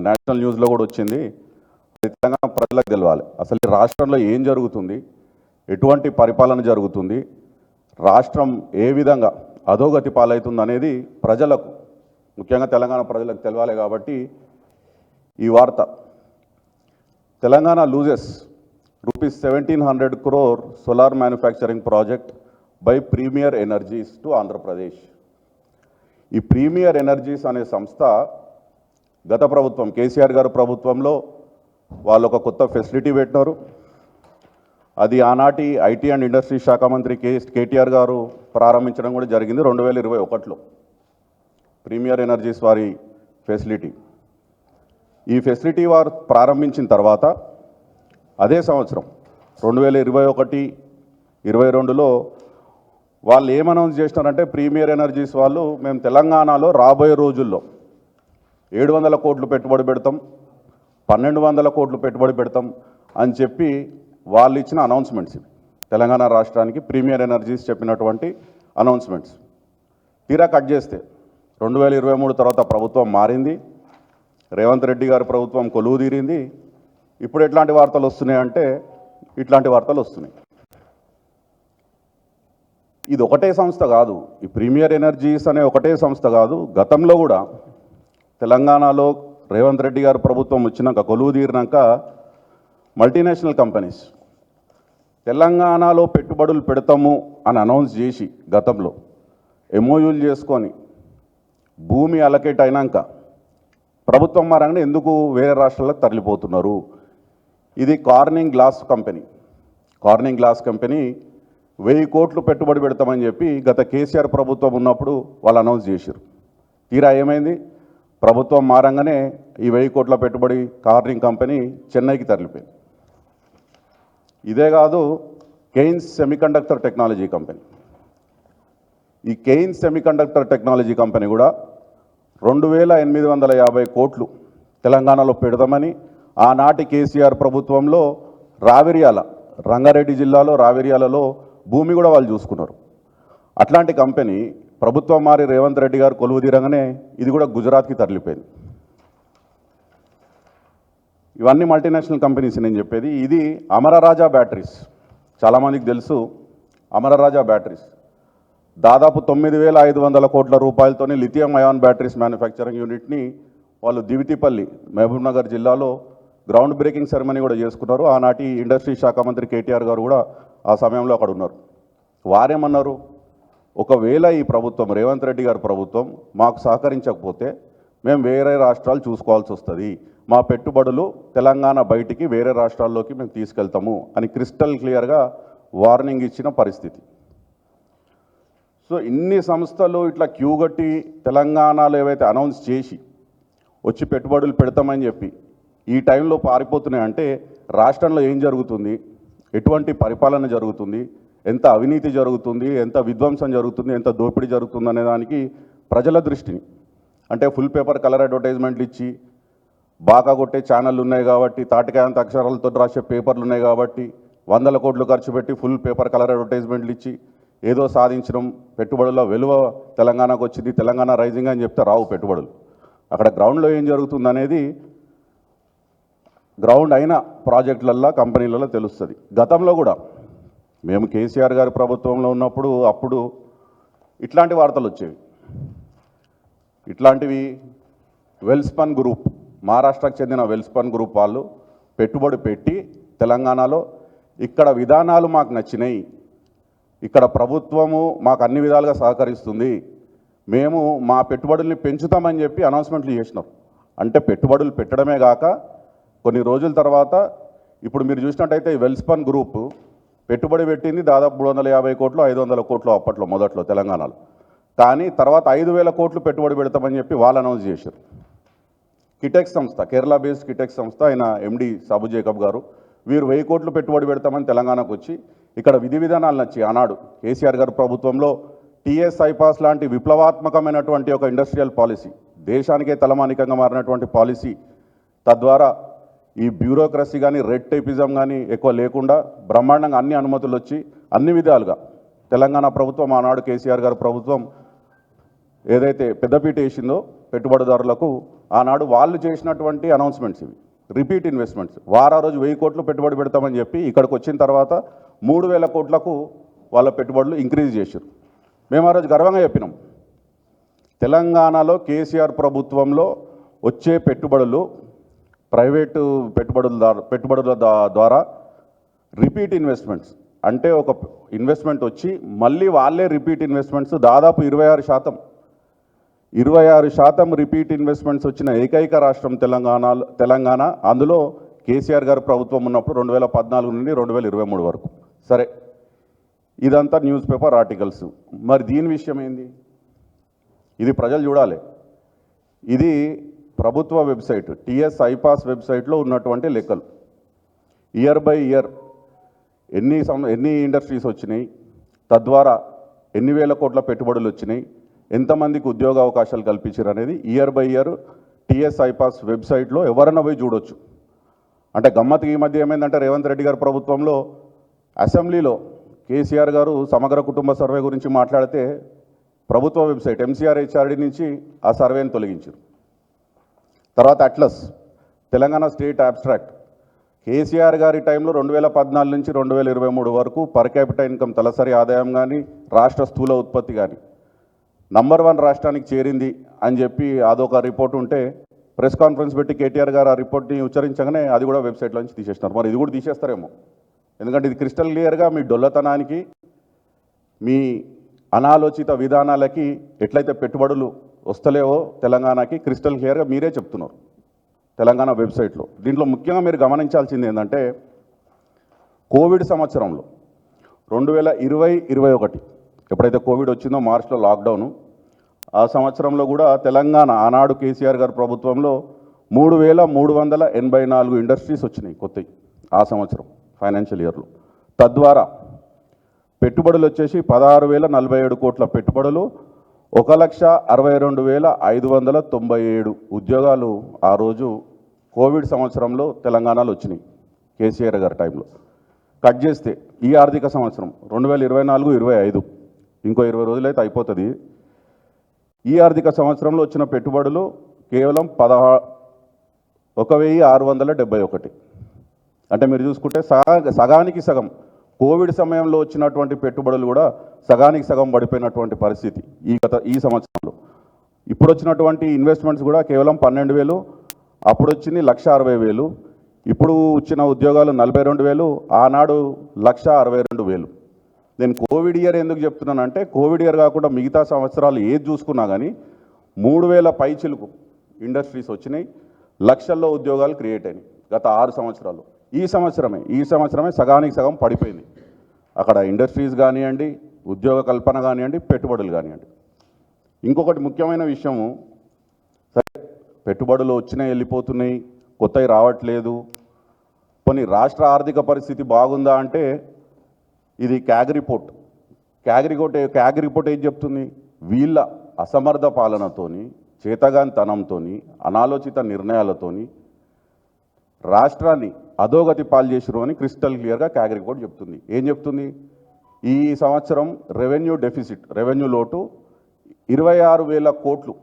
National న్యూస్లో కూడా వచ్చింది. తెలంగాణ ప్రజలకు తెలవాలి అసలు ఈ రాష్ట్రంలో ఏం జరుగుతుంది, ఎటువంటి పరిపాలన జరుగుతుంది, రాష్ట్రం ఏ విధంగా అధోగతి పాలవుతుంది అనేది ప్రజలకు, ముఖ్యంగా తెలంగాణ ప్రజలకు తెలవాలి. కాబట్టి ఈ వార్త, Telangana loses ₹1700 crore solar manufacturing project by Premier Energies to Andhra Pradesh. ఈ ప్రీమియర్ ఎనర్జీస్ అనే సంస్థ గత ప్రభుత్వం కేసీఆర్ గారు ప్రభుత్వంలో వాళ్ళు ఒక కొత్త ఫెసిలిటీ పెట్టినారు. అది ఆనాటి ఐటీ అండ్ ఇండస్ట్రీ శాఖ మంత్రి కేటీఆర్ గారు ప్రారంభించడం కూడా జరిగింది 2021లో. ప్రీమియర్ ఎనర్జీస్ వారి ఫెసిలిటీ, ఈ ఫెసిలిటీ వారు ప్రారంభించిన తర్వాత అదే సంవత్సరం 2021-22లో వాళ్ళు ఏం అనౌన్స్ చేసినారంటే, ప్రీమియర్ ఎనర్జీస్ వాళ్ళు మేము తెలంగాణలో రాబోయే రోజుల్లో 700 కోట్లు పెట్టుబడి పెడతాం, 1200 కోట్లు పెట్టుబడి పెడతాం అని చెప్పి వాళ్ళు ఇచ్చిన అనౌన్స్మెంట్స్ ఇవి. తెలంగాణ రాష్ట్రానికి ప్రీమియర్ ఎనర్జీస్ చెప్పినటువంటి అనౌన్స్మెంట్స్. తీరా కట్ చేస్తే 2023 తర్వాత ప్రభుత్వం మారింది, రేవంత్ రెడ్డి గారి ప్రభుత్వం కొలువు తీరింది. ఇప్పుడు ఎట్లాంటి వార్తలు వస్తున్నాయంటే ఇట్లాంటి వార్తలు వస్తున్నాయి. ఇది ఒకటే సంస్థ కాదు, ఈ ప్రీమియర్ ఎనర్జీస్ అనే ఒకటే సంస్థ కాదు. గతంలో కూడా తెలంగాణలో రేవంత్ రెడ్డి గారు ప్రభుత్వం వచ్చినాక, కొలువు తీరినాక మల్టీనేషనల్ కంపెనీస్ తెలంగాణలో పెట్టుబడులు పెడతాము అని అనౌన్స్ చేసి గతంలో ఎంఓయూలు చేసుకొని భూమి అలకేట్ అయినాక ప్రభుత్వం మారంగానే ఎందుకు వేరే రాష్ట్రాలకు తరలిపోతున్నారు? ఇది Corning glass company. Corning glass company 1000 కోట్లు పెట్టుబడి పెడతామని చెప్పి గత కేసీఆర్ ప్రభుత్వం ఉన్నప్పుడు వాళ్ళు అనౌన్స్ చేశారు. తీరా ఏమైంది? ప్రభుత్వం మారంగానే ఈ 1000 కోట్ల పెట్టుబడి కార్నింగ్ కంపెనీ చెన్నైకి తరలిపోయింది. ఇదే కాదు, కెయిన్స్ సెమీకండక్టర్ టెక్నాలజీ కంపెనీ. ఈ కెయిన్స్ సెమీకండక్టర్ టెక్నాలజీ కంపెనీ కూడా 2850 కోట్లు తెలంగాణలో పెడదామని ఆనాటి కేసీఆర్ ప్రభుత్వంలో రావిర్యాల, రంగారెడ్డి జిల్లాలో రావిర్యాలలో భూమి కూడా వాళ్ళు చూసుకున్నారు. అట్లాంటి కంపెనీ ప్రభుత్వం మారి రేవంత్ రెడ్డి గారు కొలువు తీరంగానే ఇది కూడా గుజరాత్కి తరలిపోయింది. ఇవన్నీ మల్టీనేషనల్ కంపెనీస్ నేను చెప్పేది. ఇది అమరరాజా బ్యాటరీస్, చాలామందికి తెలుసు. అమరరాజా బ్యాటరీస్ దాదాపు 9500 కోట్ల రూపాయలతోని లిథియం అయాన్ బ్యాటరీస్ మ్యానుఫ్యాక్చరింగ్ యూనిట్ని వాళ్ళు దివిటిపల్లి, మహబూబ్ నగర్ జిల్లాలో గ్రౌండ్ బ్రేకింగ్ సెరమనీ కూడా చేసుకున్నారు. ఆనాటి ఇండస్ట్రీ శాఖ మంత్రి కేటీఆర్ గారు కూడా ఆ సమయంలో అక్కడ ఉన్నారు. వారేమన్నారు, ఒకవేళ ఈ ప్రభుత్వం రేవంత్ రెడ్డి గారి ప్రభుత్వం మాకు సహకరించకపోతే మేము వేరే రాష్ట్రాలు చూసుకోవాల్సి వస్తుంది, మా పెట్టుబడులు తెలంగాణ బయటికి వేరే రాష్ట్రాల్లోకి మేము తీసుకెళ్తాము అని క్రిస్టల్ క్లియర్గా వార్నింగ్ ఇచ్చిన పరిస్థితి. సో ఇన్ని సంస్థలు ఇట్లా క్యూ కట్టి తెలంగాణలో ఏవైతే అనౌన్స్ చేసి వచ్చి పెట్టుబడులు పెడతామని చెప్పి ఈ టైంలో పారిపోతున్నాయంటే రాష్ట్రంలో ఏం జరుగుతుంది, ఎటువంటి పరిపాలన జరుగుతుంది, ఎంత అవినీతి జరుగుతుంది, ఎంత విధ్వంసం జరుగుతుంది, ఎంత దోపిడీ జరుగుతుంది అనే దానికి ప్రజల దృష్టిని, అంటే ఫుల్ పేపర్ కలర్ అడ్వర్టైజ్మెంట్లు ఇచ్చి బాగా కొట్టే ఛానళ్ళు ఉన్నాయి కాబట్టి, తాటికాయంత అక్షరాలతో రాసే పేపర్లు ఉన్నాయి కాబట్టి 100 కోట్లు ఖర్చు పెట్టి ఫుల్ పేపర్ కలర్ అడ్వర్టైజ్మెంట్లు ఇచ్చి ఏదో సాధించడం, పెట్టుబడుల విలువ తెలంగాణకు వచ్చింది, తెలంగాణ రైజింగ్ అని చెప్తే రావు పెట్టుబడులు. అక్కడ గ్రౌండ్లో ఏం జరుగుతుంది అనేది గ్రౌండ్ అయిన ప్రాజెక్టులల్లో, కంపెనీలలో తెలుస్తుంది. గతంలో కూడా మేము కేసీఆర్ గారి ప్రభుత్వంలో ఉన్నప్పుడు అప్పుడు ఇట్లాంటి వార్తలు వచ్చేవి. ఇట్లాంటివి వెల్స్పన్ గ్రూప్, మహారాష్ట్రకు చెందిన వెల్స్పన్ గ్రూప్ వాళ్ళు పెట్టుబడి పెట్టి తెలంగాణలో ఇక్కడ విధానాలు మాకు నచ్చినాయి, ఇక్కడ ప్రభుత్వము మాకు అన్ని విధాలుగా సహకరిస్తుంది, మేము మా పెట్టుబడుల్ని పెంచుతామని చెప్పి అనౌన్స్మెంట్లు చేసినారు. అంటే పెట్టుబడులు పెట్టడమే కాక కొన్ని రోజుల తర్వాత ఇప్పుడు మీరు చూసినట్టయితే ఈ వెల్స్పన్ గ్రూప్ పెట్టుబడి పెట్టింది దాదాపు 350 కోట్లు 500 కోట్లు అప్పట్లో మొదట్లో తెలంగాణలో. కానీ తర్వాత 5000 కోట్లు పెట్టుబడి పెడతామని చెప్పి వాళ్ళు అనౌన్స్ చేశారు. కిటెక్స్ సంస్థ, కేరళ బేస్డ్ కిటెక్స్ సంస్థ, ఆయన ఎండి సాబు జేకబ్ గారు, వీరు 1000 కోట్లు పెట్టుబడి పెడతామని తెలంగాణకు వచ్చి ఇక్కడ విధి విధానాలు నచ్చి ఆనాడు కేసీఆర్ గారి ప్రభుత్వంలో టీఎస్ ఐపాస్ లాంటి విప్లవాత్మకమైనటువంటి ఒక ఇండస్ట్రియల్ పాలసీ, దేశానికే తలమానికంగా మారినటువంటి పాలసీ, తద్వారా ఈ బ్యూరోక్రసీ కానీ రెడ్ టైపిజం కానీ ఎక్కువ లేకుండా బ్రహ్మాండంగా అన్ని అనుమతులు వచ్చి అన్ని విధాలుగా తెలంగాణ ప్రభుత్వం, ఆనాడు కేసీఆర్ గారి ప్రభుత్వం ఏదైతే పెద్దపీట వేసిందో పెట్టుబడిదారులకు ఆనాడు వాళ్ళు చేసినటువంటి అనౌన్స్మెంట్స్ ఇవి రిపీట్ ఇన్వెస్ట్మెంట్స్. వారు రోజు 1000 కోట్లు పెట్టుబడి పెడతామని చెప్పి ఇక్కడికి వచ్చిన తర్వాత 3000 కోట్లకు వాళ్ళ పెట్టుబడులు ఇంక్రీజ్ చేశారు. మేము ఆ రోజు గర్వంగా చెప్పినాం, తెలంగాణలో కేసీఆర్ ప్రభుత్వంలో వచ్చే పెట్టుబడులు ప్రైవేటు పెట్టుబడుల ద్వారా రిపీట్ ఇన్వెస్ట్మెంట్స్ అంటే ఒక ఇన్వెస్ట్మెంట్ వచ్చి మళ్ళీ వాళ్ళే రిపీట్ ఇన్వెస్ట్మెంట్స్ దాదాపు 26% రిపీట్ ఇన్వెస్ట్మెంట్స్ వచ్చిన ఏకైక రాష్ట్రం తెలంగాణ. అందులో కేసీఆర్ గారు ప్రభుత్వం ఉన్నప్పుడు 2014 నుండి 2023 వరకు. సరే, ఇదంతా న్యూస్ పేపర్ ఆర్టికల్స్. మరి దీని విషయం ఏంది? ఇది ప్రజలు చూడాలి. ఇది ప్రభుత్వ వెబ్సైట్ టిఎస్ ఐపాస్ వెబ్సైట్లో ఉన్నటువంటి లెక్కలు. ఇయర్ బై ఇయర్ ఎన్ని ఇండస్ట్రీస్ వచ్చినాయి, తద్వారా ఎన్ని వేల కోట్ల పెట్టుబడులు వచ్చినాయి, ఎంతమందికి ఉద్యోగ అవకాశాలు కల్పించారు అనేది year by year TS iPASS వెబ్సైట్లో ఎవరన్నా పోయి చూడొచ్చు. అంటే గమ్మత్తుకి ఈ మధ్య ఏమైందంటే రేవంత్ రెడ్డి గారి ప్రభుత్వంలో అసెంబ్లీలో కేసీఆర్ గారు సమగ్ర కుటుంబ సర్వే గురించి మాట్లాడితే ప్రభుత్వ వెబ్సైట్ MCRHRD నుంచి ఆ సర్వేని తొలగించారు. తర్వాత atlas Telangana state abstract KCR గారి టైంలో 2014 నుంచి 2023 వరకు పర్ క్యాపిటల్ ఇన్కమ్ తలసరి ఆదాయం కానీ రాష్ట్ర స్థూల ఉత్పత్తి కానీ నంబర్ 1 రాష్ట్రానికి చేరింది అని చెప్పి అదొక రిపోర్ట్ ఉంటే ప్రెస్ కాన్ఫరెన్స్ పెట్టి కేటీఆర్ గారు ఆ రిపోర్ట్ని ఉచ్చరించగానే అది కూడా వెబ్సైట్లో నుంచి తీసేస్తున్నారు. మరి ఇది కూడా తీసేస్తారేమో, ఎందుకంటే ఇది క్రిస్టల్ క్లియర్గా మీ డొల్లతనానికి మీ అనాలోచిత విధానాలకి ఎట్లయితే పెట్టుబడులు వస్తలేవో తెలంగాణకి క్రిస్టల్ క్లియర్గా మీరే చెప్తున్నారు తెలంగాణ వెబ్సైట్లో. దీంట్లో ముఖ్యంగా మీరు గమనించాల్సింది ఏంటంటే కోవిడ్ సంవత్సరంలో 2020-21 ఎప్పుడైతే కోవిడ్ వచ్చిందో మార్చ్లో లాక్డౌను, ఆ సంవత్సరంలో కూడా తెలంగాణ ఆనాడు కేసీఆర్ గారి ప్రభుత్వంలో 3384 ఇండస్ట్రీస్ వచ్చినాయి కొత్తవి ఆ సంవత్సరం ఫైనాన్షియల్ ఇయర్లో. తద్వారా పెట్టుబడులు వచ్చేసి 16,047 కోట్ల పెట్టుబడులు, 1,62,597 ఉద్యోగాలు ఆ రోజు కోవిడ్ సంవత్సరంలో తెలంగాణలో వచ్చినాయి కేసీఆర్ గారి టైంలో. కట్ చేస్తే ఈ ఆర్థిక సంవత్సరం 2024-25 ఇంకో 20 రోజులైతే అయిపోతుంది. ఈ ఆర్థిక సంవత్సరంలో వచ్చిన పెట్టుబడులు కేవలం 1,671. అంటే మీరు చూసుకుంటే సగానికి సగం కోవిడ్ సమయంలో వచ్చినటువంటి పెట్టుబడులు కూడా సగానికి సగం పడిపోయినటువంటి పరిస్థితి ఈ సంవత్సరంలో. ఇప్పుడు వచ్చినటువంటి ఇన్వెస్ట్మెంట్స్ కూడా కేవలం 12,000, అప్పుడు వచ్చింది 1,60,000, ఇప్పుడు వచ్చిన ఉద్యోగాలు 42,000, ఆనాడు 1,62,000. నేను కోవిడ్ ఇయర్ ఎందుకు చెప్తున్నానంటే కోవిడ్ ఇయర్ కాకుండా మిగతా సంవత్సరాలు ఏది చూసుకున్నా కానీ 3,000 పైచిలుకు ఇండస్ట్రీస్ వచ్చినాయి, లక్షల్లో ఉద్యోగాలు క్రియేట్ అయినాయి గత 6 సంవత్సరాలు. ఈ సంవత్సరమే సగానికి సగం పడిపోయింది. అక్కడ ఇండస్ట్రీస్ కానివ్వండి, ఉద్యోగ కల్పన కానివ్వండి, పెట్టుబడులు కానివ్వండి. ఇంకొకటి ముఖ్యమైన విషయము, సరే పెట్టుబడులు వచ్చినాయి వెళ్ళిపోతున్నాయి, కొత్తవి రావట్లేదు, కొన్ని రాష్ట్ర ఆర్థిక పరిస్థితి బాగుందా అంటే ఇది క్యాగ్ రిపోర్ట్ ఏం చెప్తుంది? వీళ్ళ అసమర్థ పాలనతోని, చేతగానితనంతోని, అనాలోచిత నిర్ణయాలతోని రాష్ట్రాన్ని అధోగతి పాలు చేసిరు అని క్రిస్టల్ క్లియర్గా క్యాగ్ రిపోర్ట్ చెప్తుంది. ఏం చెప్తుంది? ఈ సంవత్సరం రెవెన్యూ లోటు 26,000 కోట్లు,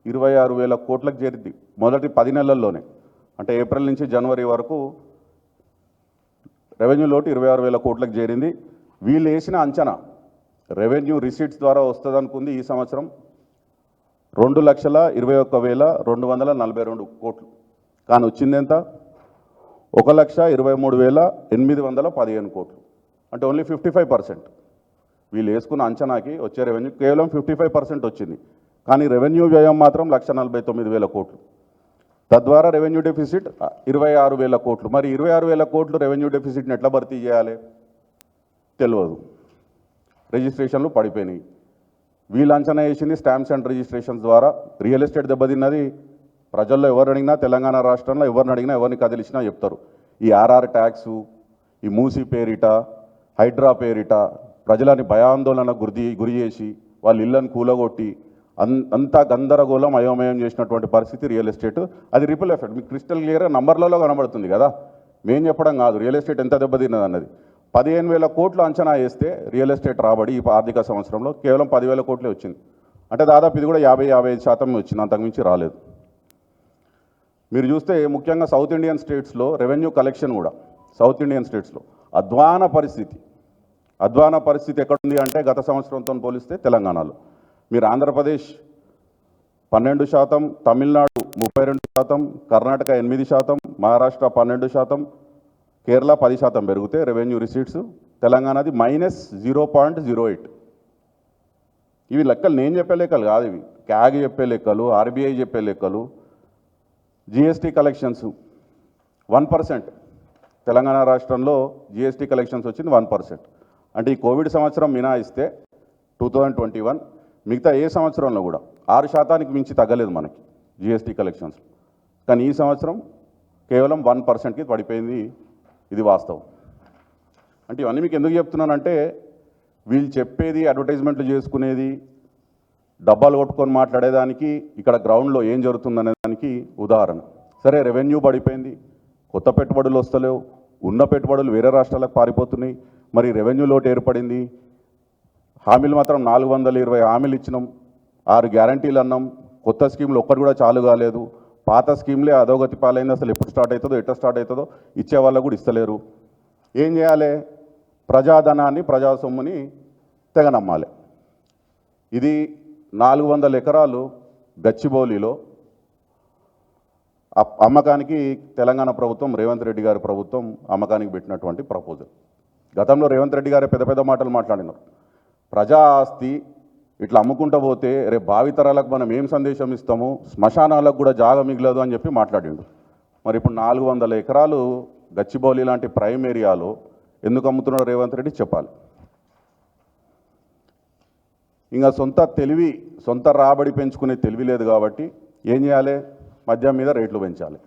26,000 కోట్లకు చేరింది మొదటి 10 నెలల్లోనే. అంటే ఏప్రిల్ నుంచి జనవరి వరకు రెవెన్యూ లోటు 26,000 కోట్లకు చేరింది. వీళ్ళు వేసిన అంచనా రెవెన్యూ రిసీట్స్ ద్వారా వస్తుంది అనుకుంది ఈ సంవత్సరం 2,21,242 కోట్లు. కానీ వచ్చింది ఎంత? 1,23,815 కోట్లు. అంటే ఓన్లీ 55%. వీళ్ళు వేసుకున్న అంచనాకి వచ్చే రెవెన్యూ కేవలం 55% వచ్చింది. కానీ రెవెన్యూ వ్యయం మాత్రం 1,49,000 కోట్లు. తద్వారా రెవెన్యూ డెఫిసిట్ 26,000 కోట్లు. మరి 26,000 కోట్లు రెవెన్యూ డెఫిసిట్ని ఎట్లా భర్తీ చేయాలి తెలియదు. రిజిస్ట్రేషన్లు పడిపోయినాయి. వీళ్ళు అంచనా వేసింది స్టాంప్స్ అండ్ రిజిస్ట్రేషన్స్ ద్వారా. రియల్ ఎస్టేట్ దెబ్బతిన్నది. ప్రజల్లో ఎవరిని అడిగినా, తెలంగాణ రాష్ట్రంలో ఎవరిని అడిగినా, ఎవరిని కదిలిసినా చెప్తారు. ఈ ఆర్ఆర్ ట్యాక్సు, ఈ మూసీ పేరిట, హైడ్రా పేరిట ప్రజలని భయాందోళన గురి చేసి వాళ్ళ ఇళ్ళని కూలగొట్టి అంతా గందరగోళం అయోమయం చేసినటువంటి పరిస్థితి రియల్ ఎస్టేట్. అది రిపుల్ ఎఫెక్ట్ మీకు క్రిస్టల్ క్లియర్గా నంబర్లలో కనబడుతుంది కదా. మేం చెప్పడం కాదు, రియల్ ఎస్టేట్ ఎంత దెబ్బతిన్నది అన్నది. 15,000 కోట్లు అంచనా వేస్తే రియల్ ఎస్టేట్ రాబడి ఈ ఆర్థిక సంవత్సరంలో కేవలం 10,000 కోట్లే వచ్చింది. అంటే దాదాపు ఇది కూడా 50-55% వచ్చింది, అంతకుమించి రాలేదు. మీరు చూస్తే ముఖ్యంగా సౌత్ ఇండియన్ స్టేట్స్లో రెవెన్యూ కలెక్షన్ కూడా సౌత్ ఇండియన్ స్టేట్స్లో అధ్వాన పరిస్థితి ఎక్కడుంది అంటే గత సంవత్సరంతో పోలిస్తే తెలంగాణలో మీరు ఆంధ్రప్రదేశ్ 12%, తమిళనాడు 32%, కర్ణాటక 8%, మహారాష్ట్ర 12%, కేరళ 10% పెరిగితే రెవెన్యూ రిసీట్స్, తెలంగాణది -0.08. ఇవి లెక్కలు నేను చెప్పే లెక్కలు కాదు, ఇవి క్యాగ్ చెప్పే లెక్కలు, ఆర్బీఐ చెప్పే లెక్కలు. జిఎస్టీ కలెక్షన్స్ 1%, తెలంగాణ రాష్ట్రంలో జిఎస్టీ కలెక్షన్స్ వచ్చింది 1%. అంటే ఈ కోవిడ్ సంవత్సరం మినహాయిస్తే 2021 మిగతా ఏ సంవత్సరంలో కూడా 6% మించి తగ్గలేదు మనకి జిఎస్టీ కలెక్షన్స్. కానీ ఈ సంవత్సరం కేవలం 1%కి పడిపోయింది, ఇది వాస్తవం. అంటే ఇవన్నీ మీకు ఎందుకు చెప్తున్నానంటే వీళ్ళు చెప్పేది అడ్వర్టైజ్మెంట్లు చేసుకునేది, డబ్బాలు కొట్టుకొని మాట్లాడేదానికి ఇక్కడ గ్రౌండ్లో ఏం జరుగుతుందనే దానికి ఉదాహరణ. సరే, రెవెన్యూ పడిపోయింది, కొత్త పెట్టుబడులు వస్తలేవు, ఉన్న పెట్టుబడులు వేరే రాష్ట్రాలకు పారిపోతున్నాయి, మరి రెవెన్యూ లోటు ఏర్పడింది. హామీలు మాత్రం 420 హామీలు ఇచ్చినాం, 6 గ్యారంటీలు అన్నాం, కొత్త స్కీములు ఒక్కటి కూడా చాలు కాలేదు, పాత స్కీమ్లే అధోగతి పాలైంది, అసలు ఎప్పుడు స్టార్ట్ అవుతుందో ఎట్లా స్టార్ట్ అవుతుందో ఇచ్చే వాళ్ళకు కూడా ఇస్తలేరు. ఏం చేయాలి? ప్రజాధనాన్ని ప్రజా సొమ్ముని తెగ నమ్మాలి. ఇది 400 ఎకరాలు గచ్చిబౌలిలో అమ్మకానికి తెలంగాణ ప్రభుత్వం, రేవంత్ రెడ్డి గారి ప్రభుత్వం అమ్మకానికి పెట్టినటువంటి ప్రపోజల్. గతంలో రేవంత్ రెడ్డి గారే పెద్ద పెద్ద మాటలు మాట్లాడినారు. ప్రజా ఆస్తి ఇట్లా అమ్ముకుంటూ పోతే రేపు భావితరాలకు మనం ఏం సందేశం ఇస్తాము, శ్మశానాలకు కూడా జాగ మిగలదు అని చెప్పి మాట్లాడిండు. మరి ఇప్పుడు 400 ఎకరాలు గచ్చిబౌలి లాంటి ప్రైమ్ ఏరియాలో ఎందుకు అమ్ముతున్నాడు రేవంత్ రెడ్డి చెప్పాలి. ఇంకా సొంత రాబడి పెంచుకునే తెలివి లేదు కాబట్టి ఏం చేయాలి? మద్యం మీద రేట్లు పెంచాలి,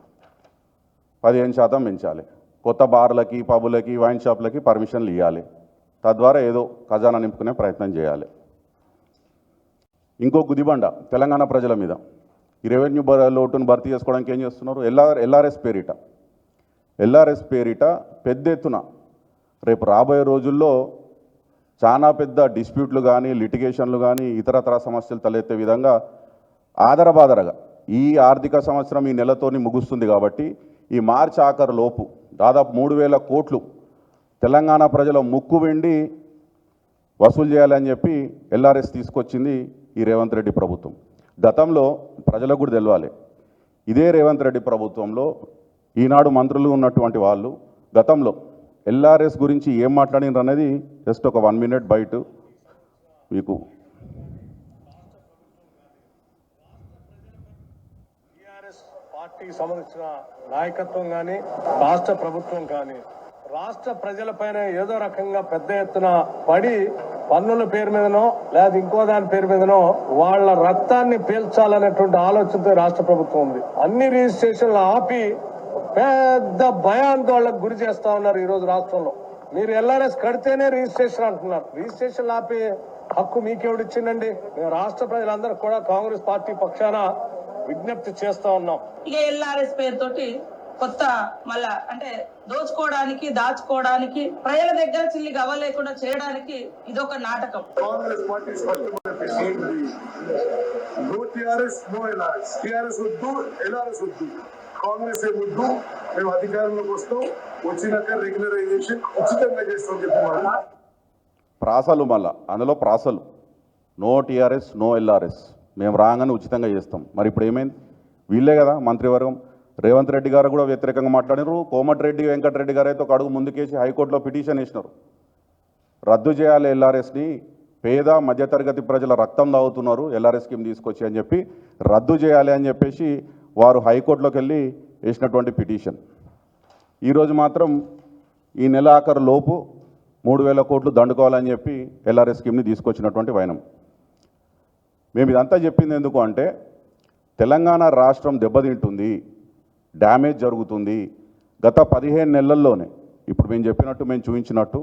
15% పెంచాలి, కొత్త బార్లకి, పబ్బులకి, వైన్ షాప్లకి పర్మిషన్లు ఇవ్వాలి, తద్వారా ఏదో ఖజానా నింపుకునే ప్రయత్నం చేయాలి. ఇంకో గుదిబండ తెలంగాణ ప్రజల మీద ఈ రెవెన్యూ లోటును భర్తీ చేసుకోవడానికి ఏం చేస్తున్నారు? ఎల్ఆర్ఎస్ పేరిట పెద్ద ఎత్తున రేపు రాబోయే రోజుల్లో చాలా పెద్ద డిస్ప్యూట్లు కానీ, లిటిగేషన్లు కానీ, ఇతరతర సమస్యలు తలెత్తే విధంగా ఆదరబాదరగా ఈ ఆర్థిక సంవత్సరం ఈ నెలతోని ముగుస్తుంది కాబట్టి ఈ మార్చి ఆఖరు లోపు దాదాపు 3000 కోట్లు తెలంగాణ ప్రజల ముక్కు వెండి వసూలు చేయాలని చెప్పి ఎల్ఆర్ఎస్ తీసుకొచ్చింది ఈ రేవంత్ రెడ్డి ప్రభుత్వం. గతంలో ప్రజలకు కూడా తెలవాలి, ఇదే రేవంత్ రెడ్డి ప్రభుత్వంలో ఈనాడు మంత్రులు ఉన్నటువంటి వాళ్ళు గతంలో ఎల్ఆర్ఎస్ గురించి ఏం మాట్లాడినారు అనేది జస్ట్ ఒక 1 minute బయట మీకు. పార్టీకి సంబంధించిన నాయకత్వం కానీ, రాష్ట్ర ప్రభుత్వం కానీ రాష్ట్ర ప్రజలపైన ఏదో రకంగా పెద్ద ఎత్తున పడి పన్నుల పేరు మీదనో లేదా ఇంకో దాని పేరు మీదనో వాళ్ళ రక్తాన్ని పీల్చాలనేటువంటి ఆలోచనతో రాష్ట్ర ప్రభుత్వం ఉంది. అన్ని రిజిస్ట్రేషన్లు ఆపి పెద్ద భయాందోళనకు గురి చేస్తా ఉన్నారు. ఈ రోజు రాష్ట్రంలో మీరు ఎల్ఆర్ఎస్ కడితేనే రిజిస్ట్రేషన్ అంటున్నారు. రిజిస్ట్రేషన్ ఆపే హక్కు మీకెవడిచ్చిందండి? మేము రాష్ట్ర ప్రజలందరూ కూడా కాంగ్రెస్ పార్టీ పక్షాన విజ్ఞప్తి చేస్తా ఉన్నాం. ఇక ఎల్ఆర్ఎస్ పేరుతోటి కొత్త మళ్ళా అంటే దోచుకోవడానికి, దాచుకోవడానికి, ప్రజల దగ్గర చిల్లి గవ్వలేకుండా చేయడానికి ఇదొక నాటకం. కాంగ్రెస్ పార్టీ కాంగ్రెస్ వద్దు, మేము అధికారంలోకి వస్తాం, వచ్చినాక రెగ్యులరైజేషన్ ఉచితంగా చేస్తాం చెప్పారు. ప్రాసలు మళ్ళా అందులో ప్రాసలు నో టీఆర్ఎస్ నో ఎల్ఆర్ఎస్, మేము రాగానే ఉచితంగా చేస్తాం. మరి ఇప్పుడు ఏమైంది? వీళ్ళే కదా మంత్రివర్గం. రేవంత్ రెడ్డి గారు కూడా వ్యతిరేకంగా మాట్లాడినారు. కోమటిరెడ్డి వెంకటరెడ్డి గారు అయితే ఒక అడుగు ముందుకేసి హైకోర్టులో పిటిషన్ వేసినారు, రద్దు చేయాలి ఎల్ఆర్ఎస్ని, పేద మధ్యతరగతి ప్రజల రక్తం తాగుతున్నారు ఎల్ఆర్ఎస్ స్కీమ్ తీసుకొచ్చి అని చెప్పి రద్దు చేయాలి అని చెప్పేసి వారు హైకోర్టులోకి వెళ్ళి వేసినటువంటి పిటిషన్. ఈరోజు మాత్రం ఈ నెల ఆఖరు లోపు 3000 కోట్లు దండుకోవాలని చెప్పి ఎల్ఆర్ఎస్ స్కీమ్ని తీసుకొచ్చినటువంటి వైనం. మేము ఇదంతా చెప్పింది ఎందుకు అంటే తెలంగాణ రాష్ట్రం దెబ్బతింటుంది, డ్యామేజ్ జరుగుతుంది. గత 15 నెలల్లోనే ఇప్పుడు మేము చెప్పినట్టు, మేము చూపించినట్టు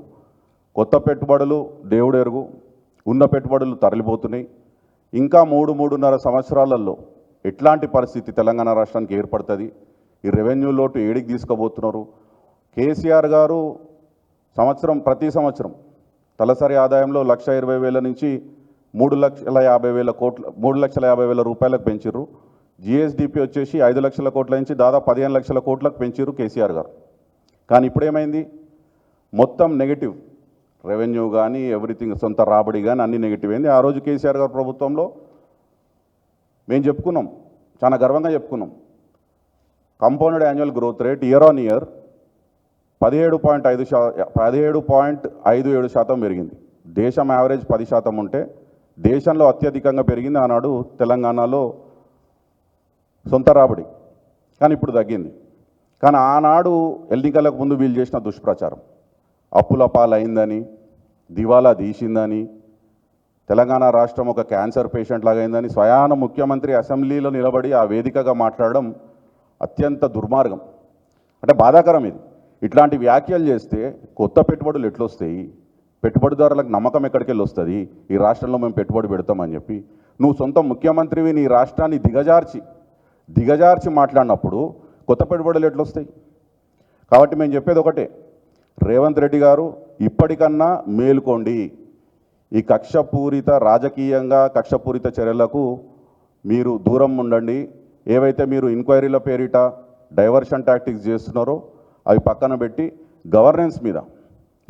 కొత్త పెట్టుబడులు దేవుడు ఎరుగు, ఉన్న పెట్టుబడులు తరలిపోతున్నాయి. ఇంకా 3-3.5 సంవత్సరాలలో ఎట్లాంటి పరిస్థితి తెలంగాణ రాష్ట్రానికి ఏర్పడుతుంది? ఈ రెవెన్యూ లోటు ఏడికి తీసుకుపోతున్నారు? కేసీఆర్ గారు ప్రతి సంవత్సరం తలసరి ఆదాయంలో 1,20,000 నుంచి 3,50,000 రూపాయలకు పెంచిర్రు. జిఎస్డిపి వచ్చేసి 5 లక్షల కోట్ల నుంచి దాదాపు 15 లక్షల కోట్లకు పెంచిర్రు కేసీఆర్ గారు. కానీ ఇప్పుడేమైంది, మొత్తం నెగిటివ్, రెవెన్యూ కానీ ఎవ్రీథింగ్, సొంత రాబడి కానీ అన్ని నెగిటివ్ అయింది. ఆ రోజు కేసీఆర్ గారు ప్రభుత్వంలో మేము చెప్పుకున్నాం, చాలా గర్వంగా చెప్పుకున్నాం, compounded annual growth rate year on year 17.57% పెరిగింది. దేశం యావరేజ్ 10% ఉంటే దేశంలో అత్యధికంగా పెరిగింది ఆనాడు తెలంగాణలో సొంత రాబడి. కానీ ఇప్పుడు తగ్గింది. కానీ ఆనాడు ఎన్నికలకు ముందు వీళ్ళు చేసిన దుష్ప్రచారం, అప్పుల పాలైందని, దివాలా తీసిందని, తెలంగాణ రాష్ట్రం ఒక క్యాన్సర్ పేషెంట్ లాగా అయిందని స్వయాన ముఖ్యమంత్రి అసెంబ్లీలో నిలబడి ఆ వేదికగా మాట్లాడడం అత్యంత దుర్మార్గం. అంటే బాధాకరం ఇది. ఇట్లాంటి వ్యాఖ్యలు చేస్తే కొత్త పెట్టుబడులు ఎట్లొస్తాయి, పెట్టుబడిదారులకు నమ్మకం ఎక్కడికి వెళ్ళి వస్తుంది, ఈ రాష్ట్రంలో మేము పెట్టుబడి పెడతామని చెప్పి నువ్వు సొంత ముఖ్యమంత్రివి నీ రాష్ట్రాన్ని దిగజార్చి మాట్లాడినప్పుడు కొత్త పెట్టుబడులు ఎట్లొస్తాయి? కాబట్టి మేము చెప్పేది ఒకటే, రేవంత్ రెడ్డి గారు ఇప్పటికన్నా మేలుకోండి. ఈ రాజకీయంగా కక్షపూరిత చర్యలకు మీరు దూరం ఉండండి. ఏవైతే మీరు ఎంక్వైరీల పేరిట డైవర్షన్ టాక్టిక్స్ చేస్తున్నారో అవి పక్కన పెట్టి గవర్నెన్స్ మీద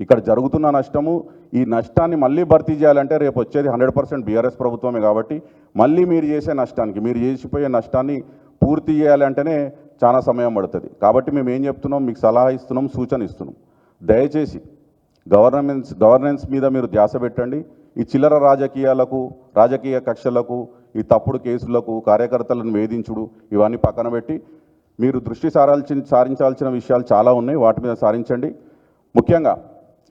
ఇక్కడ జరుగుతున్న నష్టము, ఈ నష్టాన్ని మళ్ళీ భర్తీ చేయాలంటే రేపు వచ్చేది 100% బీఆర్ఎస్ ప్రభుత్వమే. కాబట్టి మళ్ళీ మీరు చేసే నష్టానికి, మీరు చేసిపోయే నష్టాన్ని పూర్తి చేయాలంటేనే చాలా సమయం పడుతుంది. కాబట్టి మేము ఏం చెప్తున్నాం, మీకు సలహా ఇస్తున్నాం, సూచన ఇస్తున్నాం. దయచేసి గవర్నెన్స్ మీద మీరు ధ్యాస పెట్టండి. ఈ చిల్లర రాజకీయ కక్షలకు, ఈ తప్పుడు కేసులకు, కార్యకర్తలను వేధించుడు ఇవన్నీ పక్కన పెట్టి మీరు దృష్టి సారించాల్సిన విషయాలు చాలా ఉన్నాయి, వాటి మీద సారించండి. ముఖ్యంగా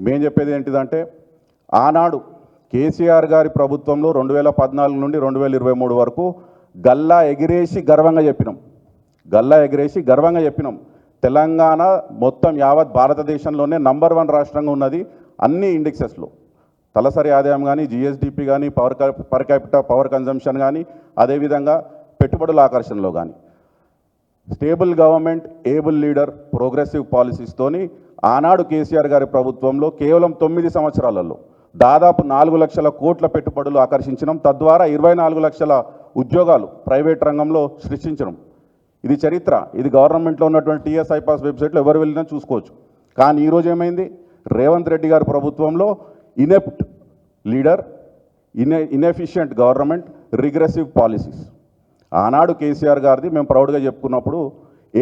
మేము చెప్పేది ఏంటిదంటే, ఆనాడు కేసీఆర్ గారి ప్రభుత్వంలో 2014 నుండి 2023 వరకు గల్లా ఎగిరేసి గర్వంగా చెప్పినాం తెలంగాణ మొత్తం యావత్ భారతదేశంలోనే నంబర్ 1 రాష్ట్రంగా ఉన్నది అన్ని ఇండెక్సెస్లో. తలసరి ఆదాయం కానీ, జిఎస్డిపి కానీ, పర్ క్యాపిటల్ పవర్ కన్జంప్షన్ కానీ, అదేవిధంగా పెట్టుబడుల ఆకర్షణలో కానీ stable government, able leader, progressive పాలసీస్తోని ఆనాడు కేసీఆర్ గారి ప్రభుత్వంలో కేవలం 9 సంవత్సరాలలో దాదాపు 4 లక్షల కోట్ల పెట్టుబడులు ఆకర్షించడం, తద్వారా 24 లక్షల ఉద్యోగాలు ప్రైవేట్ రంగంలో సృష్టించడం. ఇది చరిత్ర. ఇది గవర్నమెంట్లో ఉన్నటువంటి టీఎస్ ఐపాస్ వెబ్సైట్లో ఎవరు వెళ్ళినా చూసుకోవచ్చు. కానీ ఈరోజు ఏమైంది, రేవంత్ రెడ్డి గారి ప్రభుత్వంలో inept leader, inefficient government, regressive policies. ఆనాడు కేసీఆర్ గారిది మేము ప్రౌడ్గా చెప్పుకున్నప్పుడు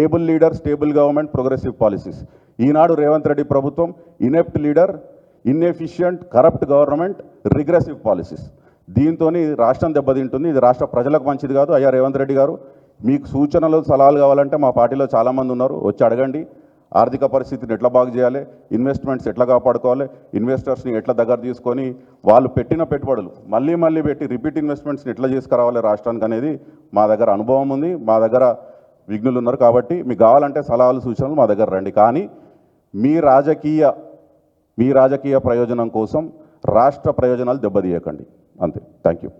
able leader, stable government, progressive policies. ఈనాడు రేవంత్ రెడ్డి ప్రభుత్వం inept leader, inefficient, corrupt government, regressive policies. దీంతో రాష్ట్రం దెబ్బతింటుంది. ఇది రాష్ట్ర ప్రజలకు మంచిది కాదు. అయ్యా రేవంత్ రెడ్డి గారు, మీకు సూచనలు సలహాలు కావాలంటే మా పార్టీలో చాలామంది ఉన్నారు, వచ్చి అడగండి. ఆర్థిక పరిస్థితిని ఎట్లా బాగు చేయాలి, ఇన్వెస్ట్మెంట్స్ ఎట్లా కాపాడుకోవాలి, ఇన్వెస్టర్స్ని ఎట్లా దగ్గర తీసుకొని వాళ్ళు పెట్టిన పెట్టుబడులు మళ్ళీ పెట్టి రిపీట్ ఇన్వెస్ట్మెంట్స్ని ఎట్లా చేసుకురావాలి రాష్ట్రానికి అనేది మా దగ్గర అనుభవం ఉంది, మా దగ్గర విఘ్నులు ఉన్నారు. కాబట్టి మీకు కావాలంటే సలహాలు సూచనలు మా దగ్గర రండి. కానీ మీ రాజకీయ ప్రయోజనం కోసం రాష్ట్ర ప్రయోజనాలు దెబ్బతీయకండి. అంతే. Thank you.